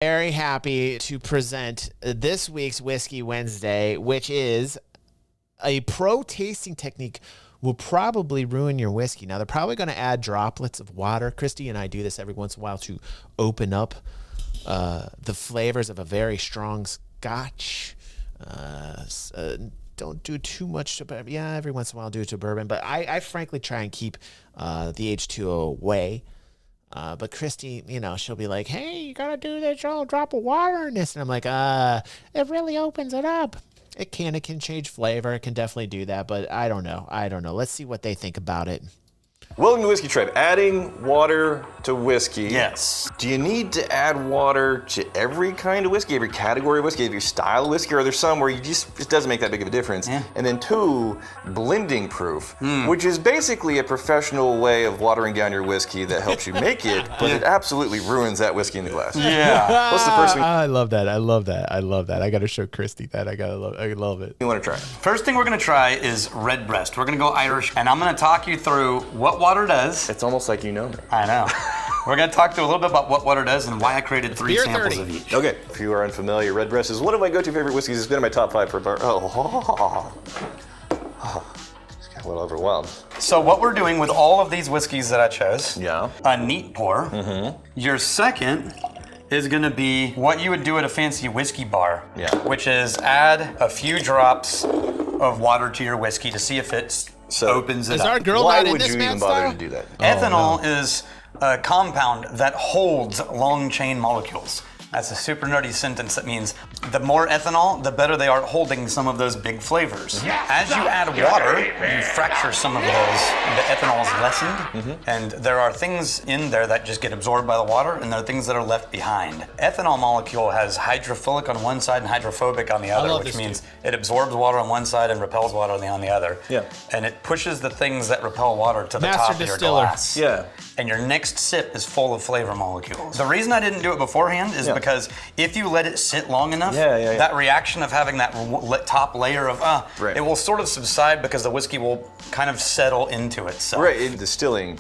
Very happy to present this week's Whiskey Wednesday, which is a pro tasting technique will probably ruin your whiskey. Now, they're probably going to add droplets of water. Kristi and I do this every once in a while to open up the flavors of a very strong scotch. Don't do too much to, yeah, every once in a while I'll do it to bourbon, but I frankly try and keep the H2O away. But Kristi, she'll be like, hey, you gotta do this, a drop of water in this. And I'm like, it really opens it up. It can change flavor. It can definitely do that, but I don't know. Let's see what they think about it. Welcome to Whiskey Tribe. Adding water to whiskey. Yes. Do you need to add water to every kind of whiskey, every category of whiskey, every style of whiskey, or are there some where it doesn't make that big of a difference? Yeah. And then 2, blending proof, which is basically a professional way of watering down your whiskey that helps you make it, but it absolutely ruins that whiskey in the glass. Yeah. What's the first thing I love that. I gotta show Kristi that. I love it. you want to try? First thing we're gonna try is Redbreast. We're gonna go Irish, and I'm gonna talk you through what water does. It's almost like you know me. I know. We're gonna talk through a little bit about what water does and why I created 3 Beer samples 30. of each. Okay, if you are unfamiliar, Redbreast is one of my go-to favorite whiskeys. It's been in my top 5 for just got a little overwhelmed. So what we're doing with all of these whiskeys that I chose, Yeah. a neat pour. Your second is gonna be what you would do at a fancy whiskey bar, Yeah. which is add a few drops of water to your whiskey to see if it opens it Is up. our girl Why not in would this, you man, even bother style? to do that? Ethanol is a compound that holds long chain molecules. That's a super nerdy sentence that means the more ethanol, the better they are at holding some of those big flavors. As you add water, you fracture some of those. The ethanol is lessened, and there are things in there that just get absorbed by the water, and there are things that are left behind. Ethanol molecule has hydrophilic on one side and hydrophobic on the other, love which this means it absorbs water on one side and repels water on the other. Yeah. And it pushes the things that repel water to the Master top of your distiller. glass. Yeah. And your next sip is full of flavor molecules. The reason I didn't do it beforehand is because if you let it sit long enough, that reaction of having that top layer of, it will sort of subside because the whiskey will kind of settle into itself. Right, in distilling,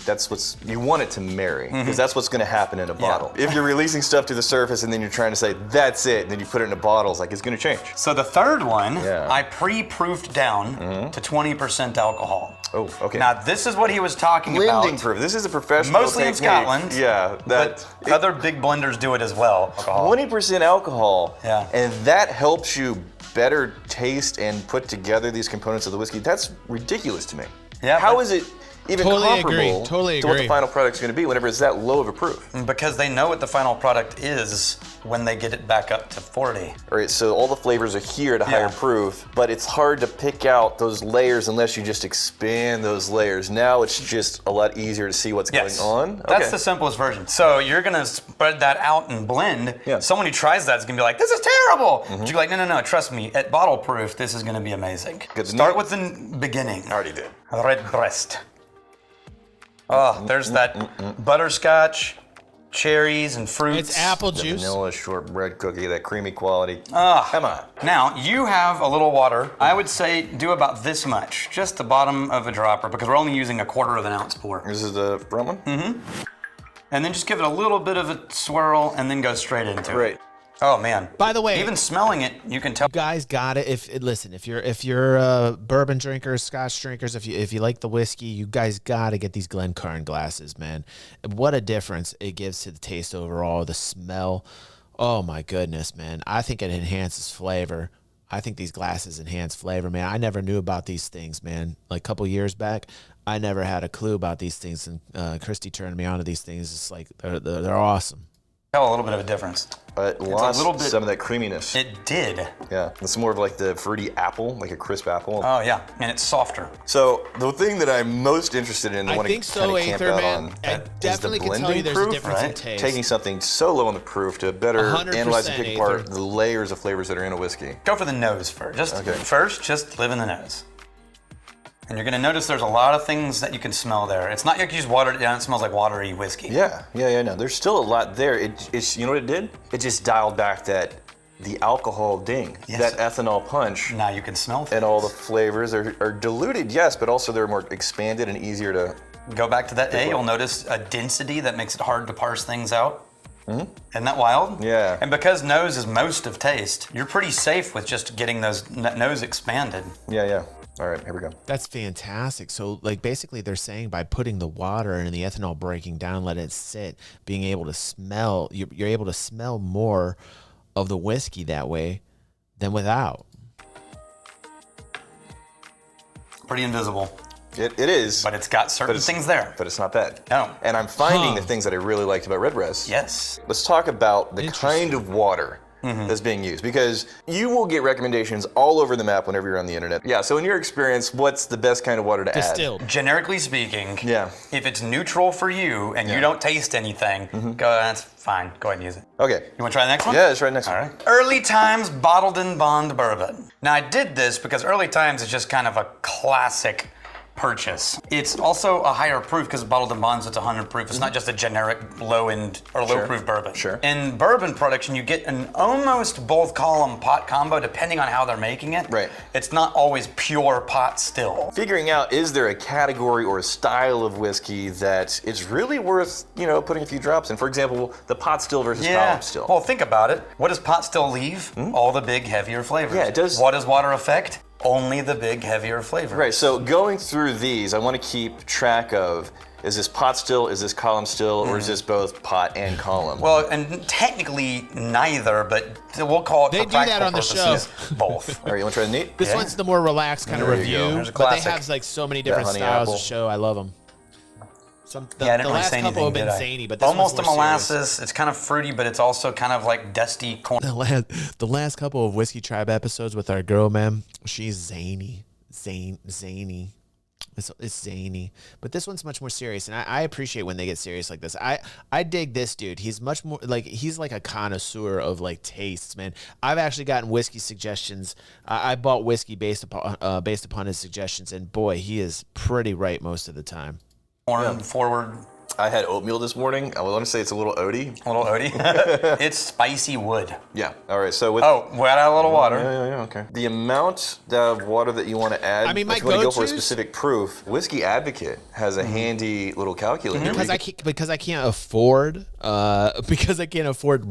you want it to marry, because that's what's going to happen in a bottle. If you're releasing stuff to the surface and then you're trying to say, that's it, and then you put it in a bottle, it's like, it's going to change. So the third one, I pre-proofed down to 20% alcohol. Oh, okay. Now this is what he was talking about. Blending proof. This is a professional Mostly in technique. Scotland. Yeah. But other big blenders do it as well. 20% alcohol. Yeah. And that helps you better taste and put together these components of the whiskey. That's ridiculous to me. Yeah. How is it even comparable Totally to what agree. the final product's going to be whenever it's that low of a proof? Because they know what the final product is when they get it back up to 40. All right, so all the flavors are here at a higher proof, but it's hard to pick out those layers unless you just expand those layers. Now it's just a lot easier to see what's going on. That's the simplest version. So you're gonna spread that out and blend. Yeah. Someone who tries that is gonna be like, this is terrible. But you're like, no, trust me, at bottle proof, this is gonna be amazing. Start with the beginning. I already did. Redbreast. Oh, there's that butterscotch, cherries, and fruits. It's apple The juice. vanilla shortbread cookie, that creamy quality. Ah. Come on. Now, you have a little water. I would say do about this much, just the bottom of a dropper, because we're only using 1/4 ounce pour. This is the front one? And then just give it a little bit of a swirl and then go straight into it. Right. Oh man. By the way, Even smelling it, you can tell. you guys got it. If you're bourbon drinkers, Scotch drinkers, if you like the whiskey, you guys got to get these Glencairn glasses, man. What a difference it gives to the taste overall, the smell. Oh my goodness, man. I think it enhances flavor. I think these glasses enhance flavor, man. I never knew about these things, man. Like a couple years back, I never had a clue about these things, and Kristi turned me on to these things. It's like they're awesome. Tell a little bit of a difference. It lost little bit- some of that creaminess. It did. Yeah, it's more of like the fruity apple, like a crisp apple. Oh yeah, and it's softer. So the thing that I'm most interested in, I want think to so, kind of camp Aether, out man. on, I is the definitely can tell blending you there's a proof, difference in right? taste. Taking something so low on the proof to better 100%, analyze and pick apart Aether. the layers of flavors that are in a whiskey. Go for the nose first. Okay. Just live in the nose. And you're gonna notice there's a lot of things that you can smell there. It's not like you just watered it down, it smells like watery whiskey. Yeah, no. There's still a lot there. It's you know what it did? It just dialed back the alcohol ding, Yes. that ethanol punch. Now you can smell things. And all the flavors are diluted, yes, but also they're more expanded and easier to. Go back to that A, you'll notice a density that makes it hard to parse things out. Isn't that wild? Yeah. And because nose is most of taste, you're pretty safe with just getting those nose expanded. Yeah. All right, here we go. That's fantastic. So, like, basically, they're saying by putting the water and the ethanol breaking down, let it sit, being able to smell, you're able to smell more of the whiskey that way than without. Pretty invisible. It is. But it's got certain things there. But it's not bad. No. And I'm finding the things that I really liked about Redbreast. Yes. Let's talk about the kind of water that's being used, because you will get recommendations all over the map whenever you're on the internet. Yeah, so in your experience, what's the best kind of water to Distilled. Generically speaking, Yeah. if it's neutral for you and you don't taste anything, that's fine. Go ahead and use it. Okay. You want to try the next one? Yeah, let's try the next All one. right. Early Times Bottled in Bond Bourbon. Now, I did this because Early Times is just kind of a classic purchase. It's also a higher proof because bottled in bonds, it's 100 proof. It's not just a generic low-end or low-proof bourbon. Sure. In bourbon production, you get an almost both column pot combo depending on how they're making it. Right. It's not always pure pot still. Figuring out, is there a category or a style of whiskey that it's really worth, putting a few drops in? For example, the pot still versus column still. Well, think about it. What does pot still leave? All the big, heavier flavors. Yeah, it does. What does water affect? Only the big, heavier flavors. Right, so going through these, I want to keep track of, is this pot still, is this column still, or is this both pot and column? Well, and technically neither, but we'll call it They for do that practical on the purposes, both. All right, you want to try the neat? This one's the more relaxed kind of There you review, go. There's a but they classic. have like so many different honey styles apple. to show. I love them. I The didn't really last say couple have anything, been did I? zany, but this almost a one's more serious. molasses. It's kind of fruity, but it's also kind of like dusty corn. The last couple of Whiskey Tribe episodes with our girl, man, she's zany. Zany. It's zany. But this one's much more serious, and I appreciate when they get serious like this. I dig this dude. He's much more like, he's like a connoisseur of like tastes, man. I've actually gotten whiskey suggestions. I bought whiskey based upon his suggestions, and boy, he is pretty right most of the time. Corn forward, I had oatmeal this morning. I want to say it's a little oaty. a little oaty. It's spicy wood. Yeah, all right, so with... Oh, we'll add a little water. Yeah, okay. The amount of water that you want to add, I mean, my if you want to go for a go-tos- specific proof, Whiskey Advocate has a handy little calculator. Because I can't afford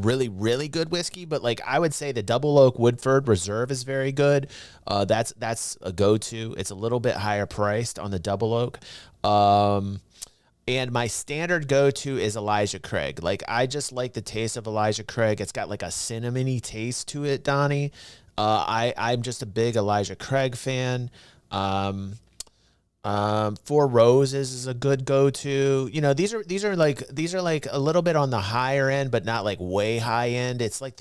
really, really good whiskey, but like I would say the Double Oak Woodford Reserve is very good. That's a go-to. It's a little bit higher priced on the Double Oak. And my standard go-to is Elijah Craig. Like, I just like the taste of Elijah Craig. It's got like a cinnamony taste to it, Donnie. I'm just a big Elijah Craig fan. Four Roses is a good go-to. These are like a little bit on the higher end, but not like way high end. It's like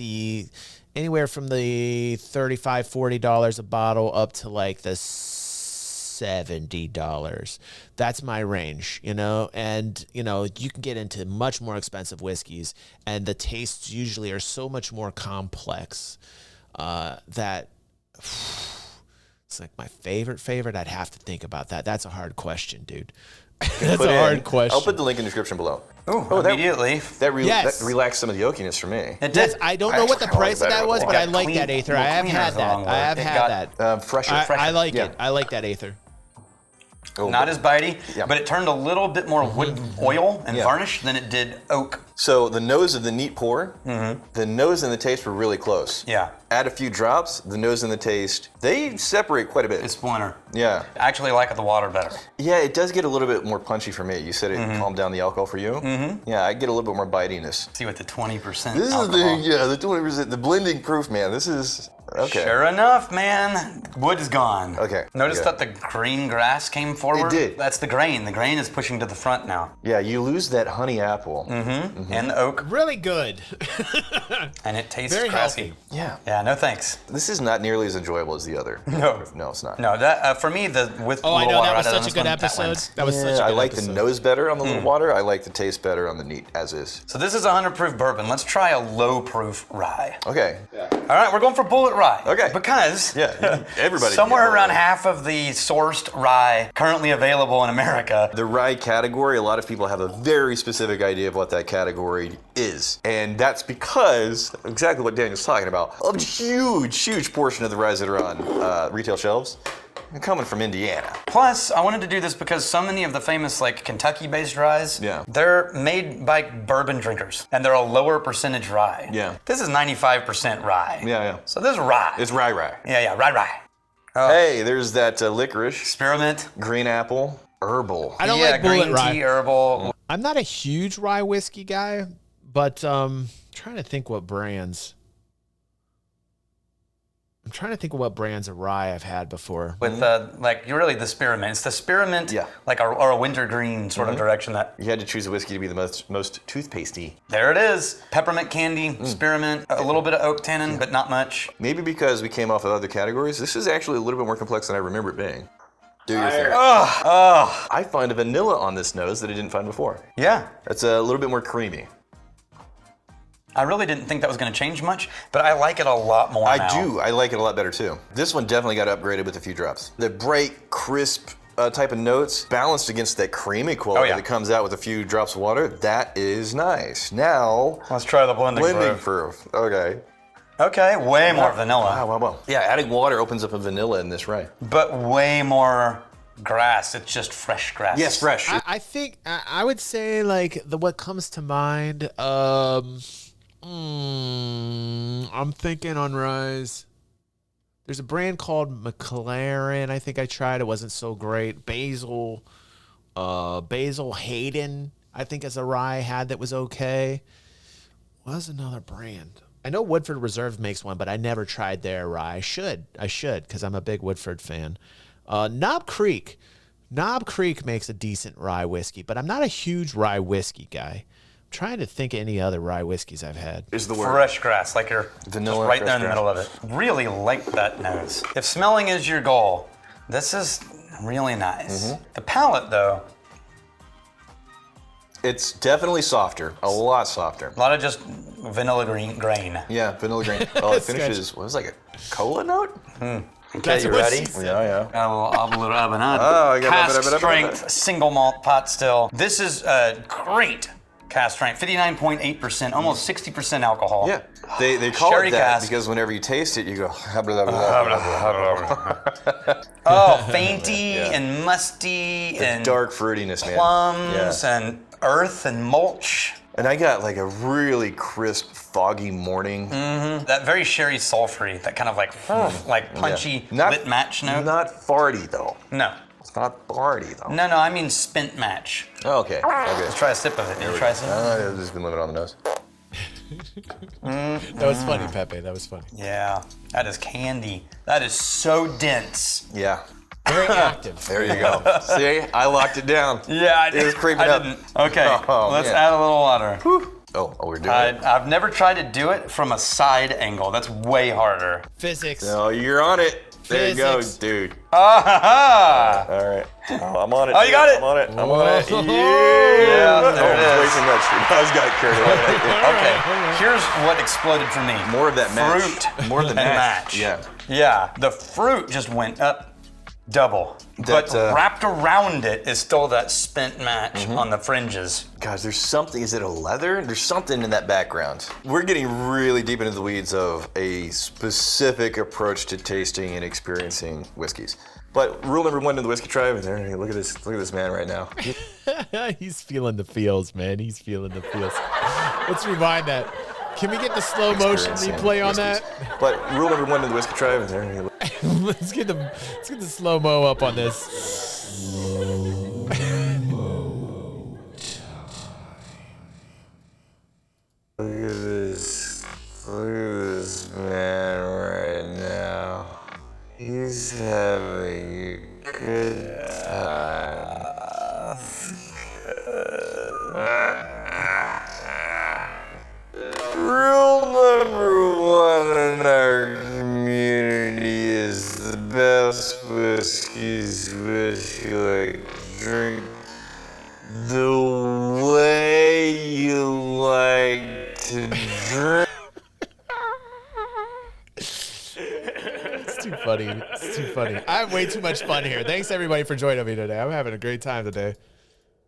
anywhere from the $35, $40 a bottle up to like the $70. That's my range, and you can get into much more expensive whiskeys, and the tastes usually are so much more complex that it's like my favorite. I'd have to think about that. That's a hard question, dude. That's a hard question. I'll put the link in the description below. Immediately. That relaxed some of the oakiness for me. It did. I don't know what the price of that was, but I like clean- that Aether. well, I have cleaner had is the wrong that. I word. have It had got, that. Fresher. I like Yeah. it. I like that Aether. Oh, Not as bitey, Yeah. but it turned a little bit more wood oil and Yeah. varnish than it did oak. So the nose of the neat pour, the nose and the taste were really close. Yeah. Add a few drops, the nose and the taste, they separate quite a bit. It's splinter. Yeah. I actually like the water better. Yeah, it does get a little bit more punchy for me. You said it calmed down the alcohol for you? Mm-hmm. Yeah, I get a little bit more bitiness. See, with the 20% This alcohol. is the 20%, the blending proof, man. This is, okay. Sure enough, man. Wood is gone. Okay, Notice okay. that the green grass came forward? It did. That's the grain. The grain is pushing to the front now. Yeah, you lose that honey apple. And the oak. Really good. And it tastes Very grassy. healthy. Yeah. Yeah, no thanks. This is not nearly as enjoyable as the other. No. No, it's not. No, that for me, with Oh, I little know. water That was added on such a this good one, that episode. wins. That was such a Yeah, good I like episode. the nose better on the little water. I like the taste better on the neat, as is. So this is a 100 proof bourbon. Let's try a low proof rye. Okay. All right, we're going for bullet rye. Okay. Because Yeah, everybody. somewhere can get around rye. half of the sourced rye currently available in America. The rye category, a lot of people have a very specific idea of what that category is. And that's because, exactly what Daniel's talking about, a huge portion of the ryes that are on retail shelves are coming from Indiana. Plus, I wanted to do this because so many of the famous like Kentucky-based ryes, they're made by bourbon drinkers, and they're a lower percentage rye. Yeah. This is 95% rye. Yeah. So this is rye. It's rye. Yeah, rye. Oh. Hey, there's that licorice. Spearmint. Green apple. Herbal. I don't like bullet green rye. tea, herbal. I'm not a huge rye whiskey guy, but trying to think what brands. I'm trying to think of what brands of rye I've had before. With you're really the spearmint. It's the spearmint, like or a wintergreen sort of direction that. You had to choose a whiskey to be the most toothpastey. There it is. Peppermint candy, spearmint, a little bit of oak tannin, but not much. Maybe because we came off of other categories, this is actually a little bit more complex than I remember it being. Do your thing. I find a vanilla on this nose that I didn't find before. Yeah. It's a little bit more creamy. I really didn't think that was going to change much, but I like it a lot more now. I do. I like it a lot better too. This one definitely got upgraded with a few drops. The bright, crisp type of notes balanced against that creamy quality that comes out with a few drops of water. That is nice. Now, let's try the blending proof. Okay. Okay, way more vanilla. Wow. Yeah, adding water opens up a vanilla in this rye. But way more grass. It's just fresh grass. Yes, fresh. I think I would say like what comes to mind. I'm thinking on ryes. There's a brand called McLaren. I think I tried. It wasn't so great. Basil Hayden, I think is a rye I had that was okay. What was another brand? I know Woodford Reserve makes one, but I never tried their rye. I should, because I'm a big Woodford fan. Knob Creek makes a decent rye whiskey, but I'm not a huge rye whiskey guy. I'm trying to think of any other rye whiskeys I've had. Is the word fresh grass, like you're vanilla just right there in the middle of it. Really like that nose. If smelling is your goal, this is really nice. The palate, though, it's definitely softer, a lot softer. A lot of just vanilla grain. Yeah, vanilla grain. Oh, it finishes, what was it, like a cola note? Okay, you ready? Yeah. Got a little Avenado. Oh, I got Cask strength, single malt pot still. This is a great cask strength, 59.8%, almost 60% alcohol. Yeah, they call Sherry it that cask. because whenever you taste it, you go, oh, fainty and musty and dark fruitiness, man. Plums and earth and mulch. And I got like a really crisp, foggy morning. That very sherry sulfury, that kind of like punchy lit match note. Not farty though. No. It's not farty though. No, I mean spent match. Oh, okay. Let's try a sip of it. Did you try some? I've just been living on the nose. That was funny, Pepe. That was funny. Yeah, that is candy. That is so dense. Yeah. Very active. There you go. See, I locked it down. Yeah, it was creeping up. Didn't. Okay, let's add a little water. Oh, we're doing it? I've never tried to do it from a side angle. That's way harder. Physics. No, you're on it. There you go, dude. All right. Oh, I'm on it. Oh, you got it. I'm on it. Yeah, there it is. Way too much. I was got carried away. Okay, here's what exploded for me. More of that match. Fruit. More of the match. Yeah, the fruit just went up double. But wrapped around it is still that spent match on the fringes. Guys, there's something, is it a leather? There's something in that background. We're getting really deep into the weeds of a specific approach to tasting and experiencing whiskeys. But rule number one in the whiskey tribe is, look at this man right now. He's feeling the feels, man. He's feeling the feels. Let's rewind that. Can we get the slow motion replay on that? But rule number one in the whiskey tribe is, let's get the slow mo up on this. Look at this man right now. He's having a good time. Rule number one in our community is the best whiskeys which you like to drink the way you like to drink. It's too funny. It's too funny. I have way too much fun here. Thanks everybody for joining me today. I'm having a great time today.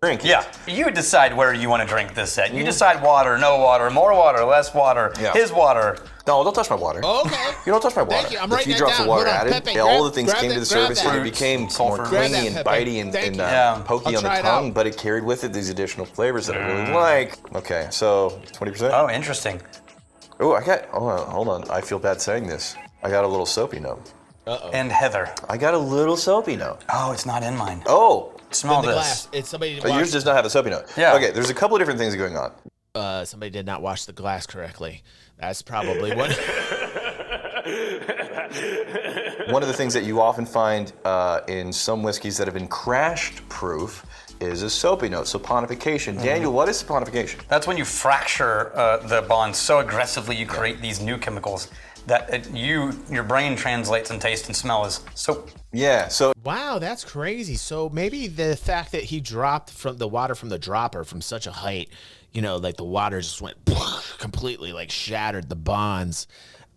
drink. Yeah, you decide where you want to drink this at. You decide water, no water, more water, less water, his water. No, don't touch my water. Oh, okay. You don't touch my water. Thank you. I'm the writing few that drops down. of water Hold on, added, Pepe, all the things grab came to the surface and it became more clingy and bitey and pokey on the tongue, but it carried with it these additional flavors that I really like. Okay, so 20%. Oh, interesting. Oh, hold on. I feel bad saying this. I got a little soapy note. Uh-oh. And Heather. I got a little soapy note. Oh, it's not in mine. Oh. Smell the this. glass. It's somebody. Yours does not have a soapy note. Yeah. Okay, there's a couple of different things going on. Somebody did not wash the glass correctly. That's probably one. One of the things that you often find in some whiskeys that have been crashed proof is a soapy note, saponification. Daniel, what is saponification? That's when you fracture the bond so aggressively you create these new chemicals that your brain translates and taste and smell as soap. Yeah, so Wow, that's crazy. So maybe the fact that he dropped from the water from the dropper from such a height, like the water just went completely like shattered the bonds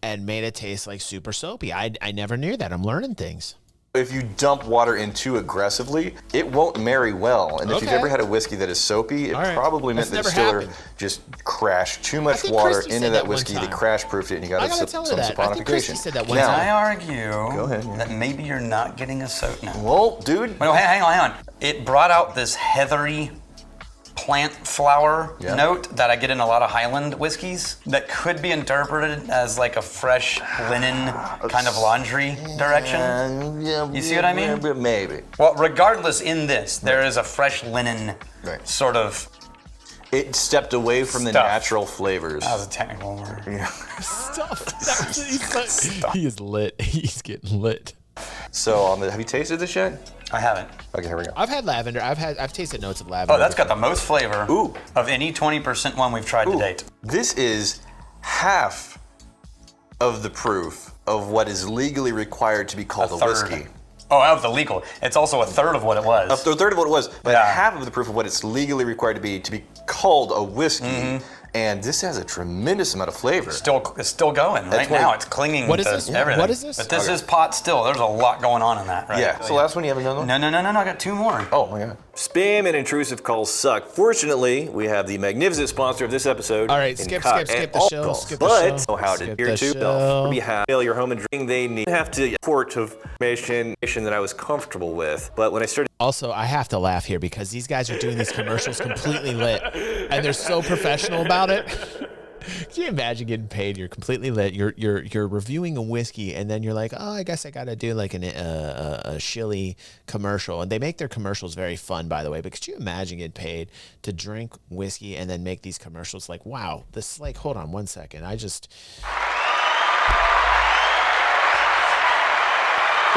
and made it taste like super soapy. I never knew that. I'm learning things. if you dump water in too aggressively, it won't marry well. And if you've ever had a whiskey that is soapy, it probably meant that the distiller just crashed too much water Kristi into that whiskey. They crash proofed it, and you got some saponification. I think Kristi said that one Can time. I argue that maybe you're not getting a soap now? Well, dude. Well, hang on. It brought out this heathery plant flower note that I get in a lot of Highland whiskeys that could be interpreted as like a fresh linen kind of laundry direction. You see what I mean? Maybe. Well, regardless, in this, there is a fresh linen sort of. It stepped away from the natural flavors. That was a technical word. Yeah. Stuff. He is lit. He's getting lit. So, have you tasted this yet? I haven't. Okay, here we go. I've had lavender. I've tasted notes of lavender. Oh, that's got the most flavor Ooh. of any 20% one we've tried to date. This is half of the proof of what is legally required to be called a whiskey. Oh, of the legal. It's also a third of what it was. A third of what it was, but half of the proof of what it's legally required to be called a whiskey. And this has a tremendous amount of flavor. It's still going right now. It's clinging What is to this? everything. What is this? But this is pot still. There's a lot going on in that, right? Yeah. So last one, you have another one? No. I got two more. Oh my God. Spam and intrusive calls suck. Fortunately, we have the magnificent sponsor of this episode. All right, skip the show. Skip the but show. know how to hear to be happy. Your home and drink they need. Have to port of information that I was comfortable with. But when I started. Also, I have to laugh here because these guys are doing these commercials completely lit, and they're so professional about it. Can you imagine getting paid? You're completely lit. You're reviewing a whiskey, and then you're like, oh, I guess I got to do like a shilly commercial. And they make their commercials very fun, by the way. But could you imagine getting paid to drink whiskey and then make these commercials? Like, wow, this like, hold on one second. They're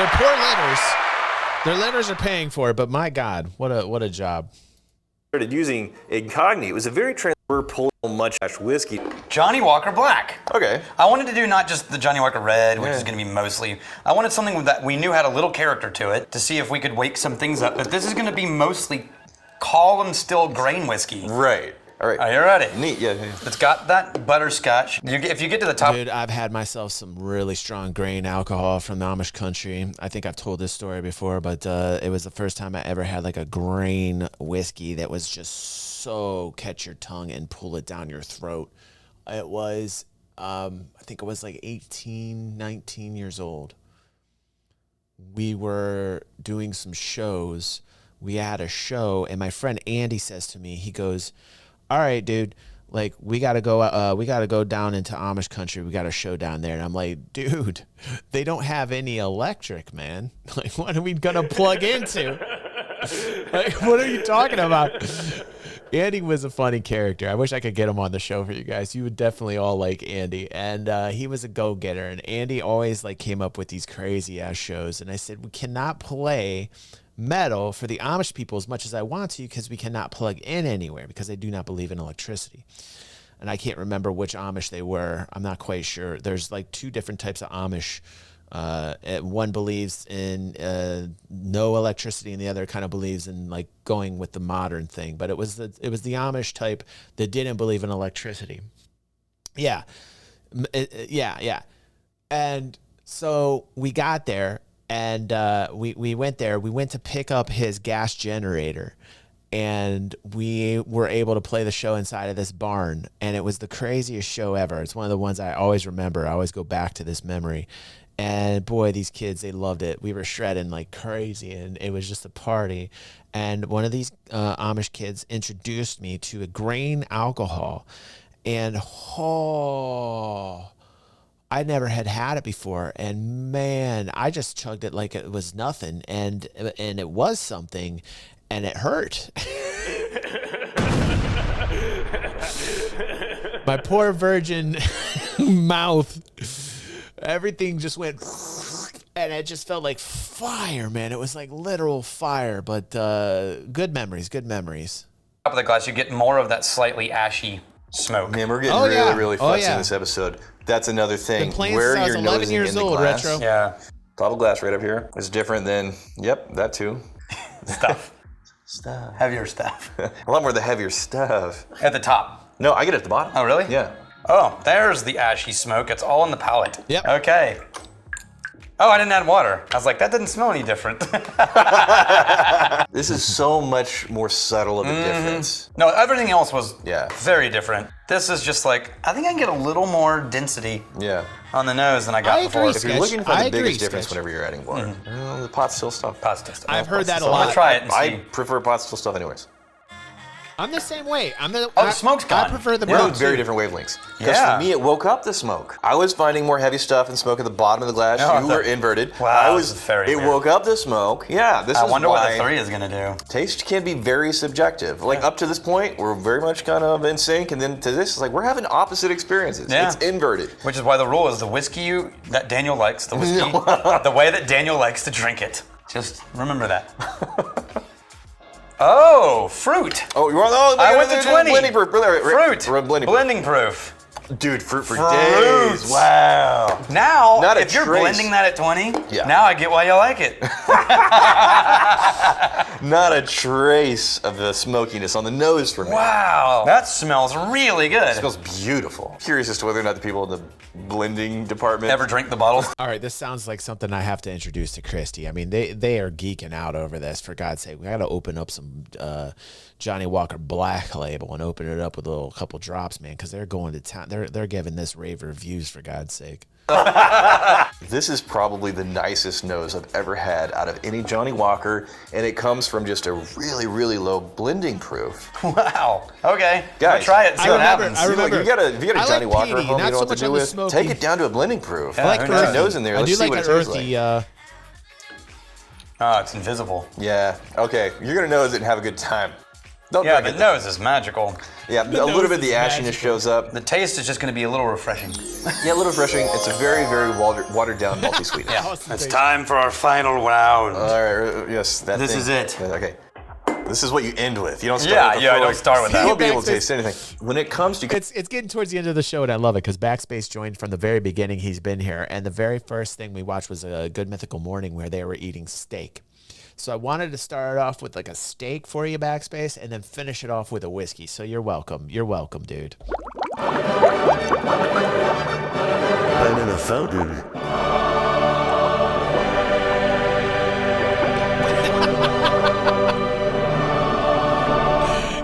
poor letters. Their letters are paying for it, but my God, what a job. Started using Incognito. It was a very pull much whiskey. Johnny Walker Black. Okay. I wanted to do not just the Johnny Walker Red, which is going to be mostly. I wanted something that we knew had a little character to it to see if we could wake some things up. But this is going to be mostly column still grain whiskey. Right. All right. Are you ready? Neat. Yeah. It's got that butterscotch. If you get to the top. Dude, I've had myself some really strong grain alcohol from the Amish country. I think I've told this story before, but it was the first time I ever had like a grain whiskey that was just so catch your tongue and pull it down your throat. It was, I think it was like 18, 19 years old. We were doing some shows. We had a show, and my friend Andy says to me, he goes, all right, dude, like we gotta go down into Amish country. We got a show down there. And I'm like, dude, they don't have any electric, man. Like, what are we gonna plug into? Like, what are you talking about? Andy was a funny character. I wish I could get him on the show for you guys. You would definitely all like Andy. And he was a go-getter. And Andy always like came up with these crazy ass shows. And I said, we cannot play metal for the Amish people as much as I want to because we cannot plug in anywhere because they do not believe in electricity. And I can't remember which Amish they were. I'm not quite sure. There's like two different types of Amish. One believes in no electricity, and the other kind of believes in like going with the modern thing. But it was the Amish type that didn't believe in electricity. Yeah. And so we got there. And we went there. We went to pick up his gas generator, and we were able to play the show inside of this barn, and it was the craziest show ever. It's one of the ones I always remember. I always go back to this memory. And boy, these kids, they loved it. We were shredding like crazy, and it was just a party. And one of these Amish kids introduced me to a grain alcohol, and I never had it before. And man, I just chugged it like it was nothing, and it was something, and it hurt. My poor virgin mouth. Everything just went, and it just felt like fire, man. It was like literal fire, but good memories, good memories. Top of the glass, you get more of that slightly ashy smoke. Man, we're getting really fussy in this episode. That's another thing. Been playing Where since I was you're 11 nosing years in the old, glass. retro. Yeah. Top of glass right up here is different than, that too. Stuff. Stuff. Heavier stuff. A lot more of the heavier stuff. At the top. No, I get it at the bottom. Oh, really? Yeah. Oh, there's the ashy smoke. It's all in the palate. Yep. Okay. Oh, I didn't add water. I was like, that didn't smell any different. This is so much more subtle of a difference. No, everything else was Yeah. very different. This is just like, I think I can get a little more density Yeah. on the nose than I got I before. agree, If you're Sketch. looking for I the agree, biggest difference Sketch. whenever you're adding water, the pot still stuff. Pasta stuff. I've heard that a I'm gonna lot. try it and see. I prefer pot still stuff anyways. I'm the same way. the smoke's gone. I prefer the We're brown on very too. different wavelengths. Because Yeah. for me, it woke up the smoke. I was finding more heavy stuff and smoke at the bottom of the glass. Oh, You were inverted. Wow, I this is very It weird. woke up the smoke. Yeah, this I is wonder why what the 3 is gonna do. taste can be very subjective. Like up to this point, we're very much kind of in sync, and then to this, it's like we're having opposite experiences. Yeah. It's inverted. Which is why the rule is the whiskey that Daniel likes, the whiskey, the way that Daniel likes to drink it. Just remember that. Oh, fruit. Oh, you want? I went to 20. Blending proof. Fruit. Blending Blending proof. Dude, fruit for Fruits. days. Wow. Now, Not a if you're trace. blending that at 20, Yeah. now I get why you like it. Not a trace of the smokiness on the nose for me. Wow. That smells really good. It smells beautiful. Curious as to whether or not the people in the blending department Ever drink the bottles? All right, this sounds like something I have to introduce to Kristi. I mean, they are geeking out over this. For God's sake, we got to open up some Johnny Walker Black Label and open it up with a couple drops, man, because they're going to town. They're giving this rave reviews, for God's sake. This is probably the nicest nose I've ever had out of any Johnny Walker, and it comes from just a really, really low blending proof. Wow. Okay. Guys, try it and see what happens. I remember. If you got a I Johnny like Walker peaty, home, not you know so what much to do on the with? smoky. Take it down to a blending proof. Yeah, I like who an knows? Put your nose in there. I Let's do see like what an it tastes earthy. like. Oh, it's invisible. Yeah. Okay. You're gonna nose it and have a good time. Don't Yeah, drink the it. nose is magical. Yeah, a little bit of the ashiness shows up. The taste is just going to be a little refreshing. Yeah, a little refreshing. It's a very, very watered down multi-sweetness. Yeah. It's time for our final round. All right. Yes. That This thing. is it. Okay. This is what you end with. You don't start Yeah, with the yeah, I full- don't start with that. You won't be able to Backspace. taste anything. When it comes to It's getting towards the end of the show, and I love it because Backspace joined from the very beginning. He's been here, and the very first thing we watched was a Good Mythical Morning where they were eating steak. So I wanted to start off with like a steak for you, Backspace, and then finish it off with a whiskey. So you're welcome. You're welcome, dude. I'm in a fountain.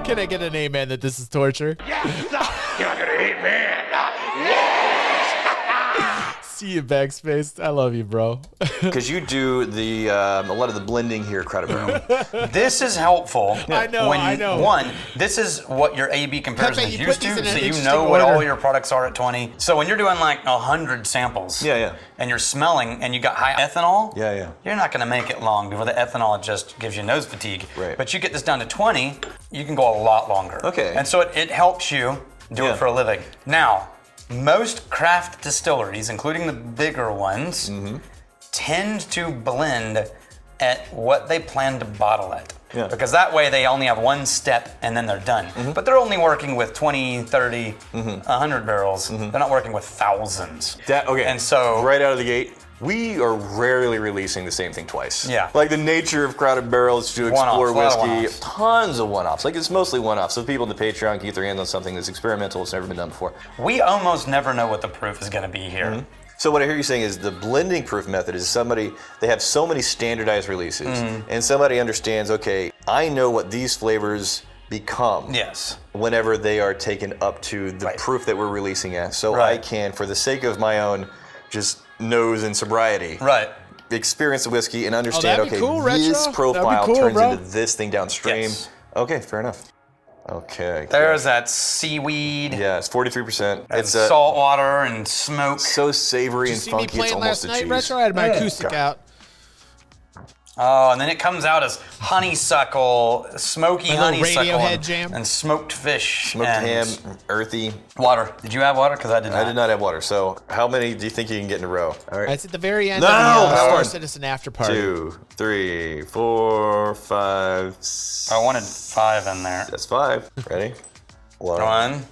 Can I get an amen that this is torture? See you, Backspace. I love you, bro. because you do the a lot of the blending here, Credible. This is helpful. I know, When, I know. One, this is what your A/B comparison Pepe, is you used put these to, in an so you interesting know what order. all your products are at 20. So when you're doing like 100 samples, Yeah. and you're smelling, and you got high ethanol, Yeah. you're not going to make it long before the ethanol just gives you nose fatigue. Right. But you get this down to 20, you can go a lot longer. Okay. And so it helps you do Yeah. it for a living. Now, most craft distilleries, including the bigger ones, Mm-hmm. tend to blend at what they plan to bottle at. Yeah. Because that way they only have one step and then they're done. Mm-hmm. But they're only working with 20, 30, 100 barrels. They're not working with thousands. Okay. And so right out of the gate, we are rarely releasing the same thing twice. Yeah. Like the nature of Crowded Barrels to explore One-offs, a lot of whiskey, one-offs. tons of one-offs. Like it's mostly one-offs. So people in the Patreon can get their hands on something that's experimental, it's never been done before. we almost never know what the proof is going to be here. Mm-hmm. So what I hear you saying is the blending proof method is they have so many standardized releases, and somebody understands, okay, I know what these flavors become. Yes. Whenever they are taken up to the proof that we're releasing at. So I can, for the sake of my own just nose and sobriety, experience the whiskey and understand, okay, cool, this Retro. profile Cool, turns bro. into this thing downstream. Yes. Okay, fair enough. Okay. There's that seaweed. Yeah, it's 43%. And It's salt water and smoke. so savory Did you and see me funky, it's playing almost last a night, cheese. Retro? I had my acoustic out. Oh, and then it comes out as honeysuckle, smoky My little honeysuckle, Radiohead jam. and smoked fish, Smoked and ham, earthy. water. Did you have water? Because I did not. I did not have water. So how many do you think you can get in a row? All right. It's at the very end No! of the Star One, Citizen after party. 2, 3, 4, 5. I wanted 5 in there. That's 5. Ready? 1.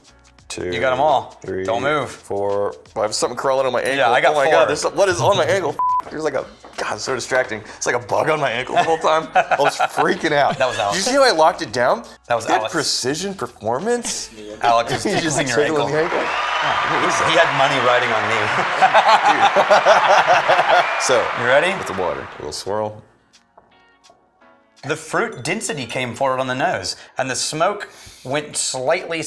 2. You got them all. 3. Don't move. 4. I have something crawling on my ankle. Yeah, I got oh my 4. God, what is on my ankle? There's like a, God, it's so distracting. It's like a bug on my ankle the whole time. I was freaking out. That was Alex. Did you see how I locked it down? That was Alex. Precision performance. Alex is You just tickling your tickling ankle. the ankle. He had money riding on me. So, You ready? with the water, a little swirl. The fruit density came forward on the nose, and the smoke went slightly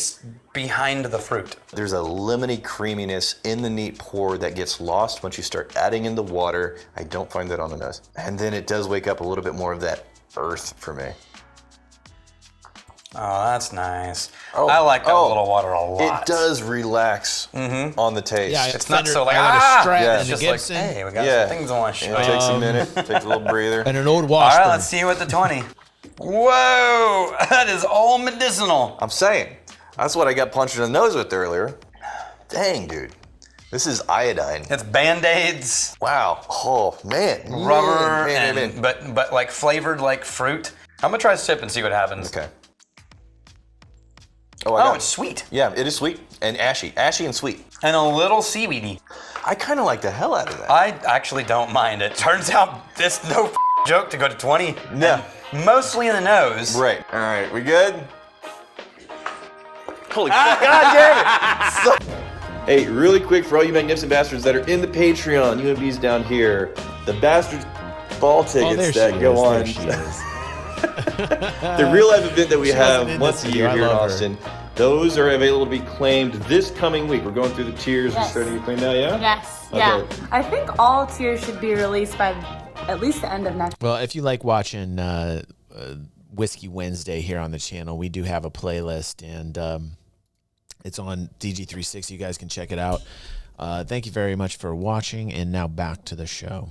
behind the fruit. There's a lemony creaminess in the neat pour that gets lost once you start adding in the water. I don't find that on the nose. And then it does wake up a little bit more of that earth for me. Oh, that's nice. Oh, I like that little water a lot. It does relax on the taste. Yeah, It's not so like, I got a Strat Yeah. and It's a just like, Gibson hey, we got Yeah. some things I want to show It you. takes a minute, takes a little breather. and an old All Washburn. right, let's see you at the 20. Whoa, that is all medicinal. I'm saying, that's what I got punched in the nose with earlier. Dang, dude. This is iodine. It's Band-Aids, Wow. Oh, man. rubber, Man. but like flavored like fruit. I'm gonna try a sip and see what happens. Okay. Oh, I got It's sweet Yeah, it is sweet and ashy. Ashy and sweet. and a little seaweedy. I kind of like the hell out of that. I actually don't mind it. Turns out this no joke to go to 20. No. And mostly in the nose. Right. All right, we good? Holy fuck, God damn it! Hey, really quick for all you magnificent bastards that are in the Patreon, UMB's down here, the Bastards ball tickets that go on. The real life event that we have wasn't once a into year you. I here in love her. Austin, those are available to be claimed this coming week. We're going through the tiers. We're Yes. starting to claim now, yeah? Yes, Okay. yeah. I think all tiers should be released by at least the end of next. Well, if you like watching Whiskey Wednesday here on the channel, we do have a playlist, and it's on DG360. You guys can check it out. Thank you very much for watching, and now back to the show.